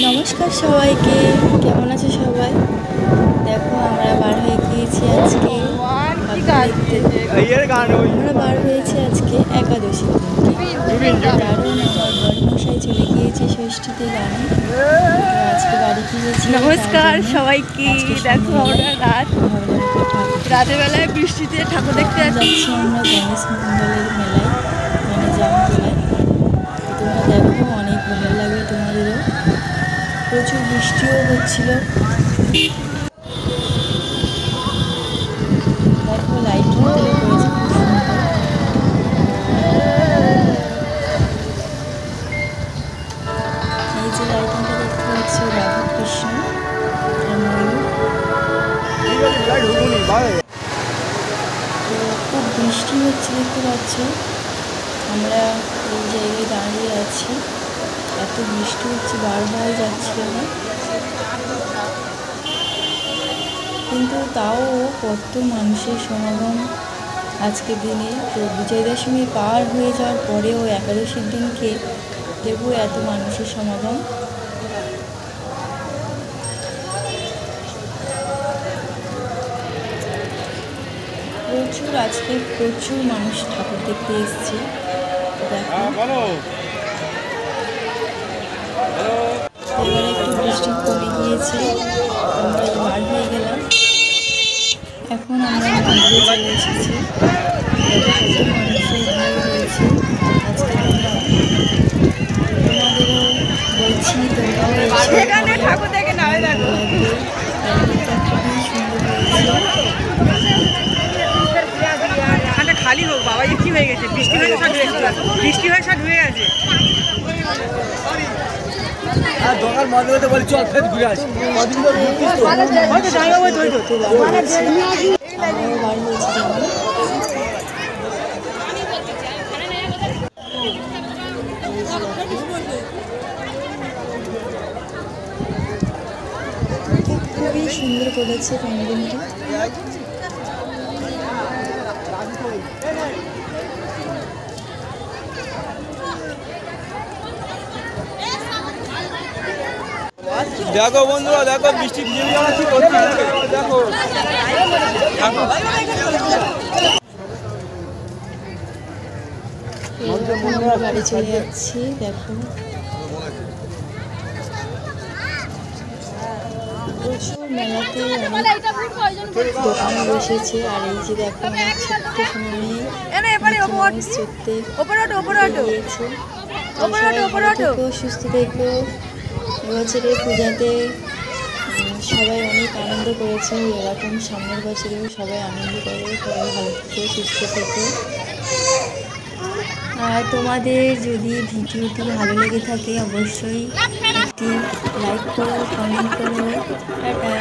নমস্কার সবাইকে, কেমন আছে সবাই? দেখো আমরা বার হয়ে গিয়েছি আজকে আমরা বার হয়েছি আজকে একাদশী দারুণ। আমার বড়মশাই চলে গিয়েছে ষষ্ঠীতে গানে, আজকে বাড়ি ফিরেছি। নমস্কার সবাইকে। দেখো আমরা রাতের বেলায় বৃষ্টিতে ঠাকুর দেখতে যাচ্ছি আমরা গণেশ মণ্ডলের মেলায়, মানে জামতলায়। তোমরা দেখো, অনেক ভালো লাগবে তোমাদেরও। প্রচুর বৃষ্টিও হচ্ছিল। দেখো লাইটিং করেছে খুব সুন্দর। এই যে লাইটিংটা দেখতে পাচ্ছ, রাধা কৃষ্ণ আর ময়ূর। তো খুব বৃষ্টি হচ্ছে দেখতে পাচ্ছ। আমরা এই জায়গায় দাঁড়িয়ে আছি, এত বৃষ্টি হচ্ছে, বার হওয়া যাচ্ছিল না। কিন্তু তাও কত মানুষের সমাগম আজকের দিনে। তো বিজয়া দশমী পার হয়ে যাওয়ার পরেও একাদশীর দিনকে তবুও এত মানুষের সমাগম। প্রচুর মানুষ ঠাকুর দেখতে এসছে। দেখো এবারে একটু বৃষ্টি কমে গিয়েছে, আমরা বার হয়ে গেলাম। এখন আমরা মন্দিরে চলে এসেছি। কত মানুষের ভিড় হয়েছে আজকে। তোমাদেরও বলছি, তোমরাও ঠাকুর দেখে নামে দেখো। প্যান্ডেলটা খুবই সুন্দর হয়েছে। খালি হোক বাবা, কি হয়ে গেছে? বৃষ্টি হয়ে সব ধুয়ে গেছে। দোকান বন্ধ করতে বলি, চল ফের ঘুরে আসি। কদিন ধরে ঘুরতিস তো? খুবই সুন্দর করেছে প্যান্ডেলটি। দেখো বন্ধুরা, দেখো বৃষ্টি দেখো। আমরা বাড়ি চলে যাচ্ছি। দেখো প্রচুর মেলাতে দোকান বসেছে। আর এই যে দেখো আমার ছোট্ট মেয়ে সুস্থ থেকো। এবছরের পূজাতে সবাই অনেক আনন্দ করেছে, এরকম সামনের বছরেও সবাই আনন্দ করে। সবাই ভালো থেকো, সুস্থ থেকো। আর তোমাদের যদি ভিডিওটি ভালো লেগে থাকে অবশ্যই একটি লাইক করো, কমেন্ট করো। টাটা।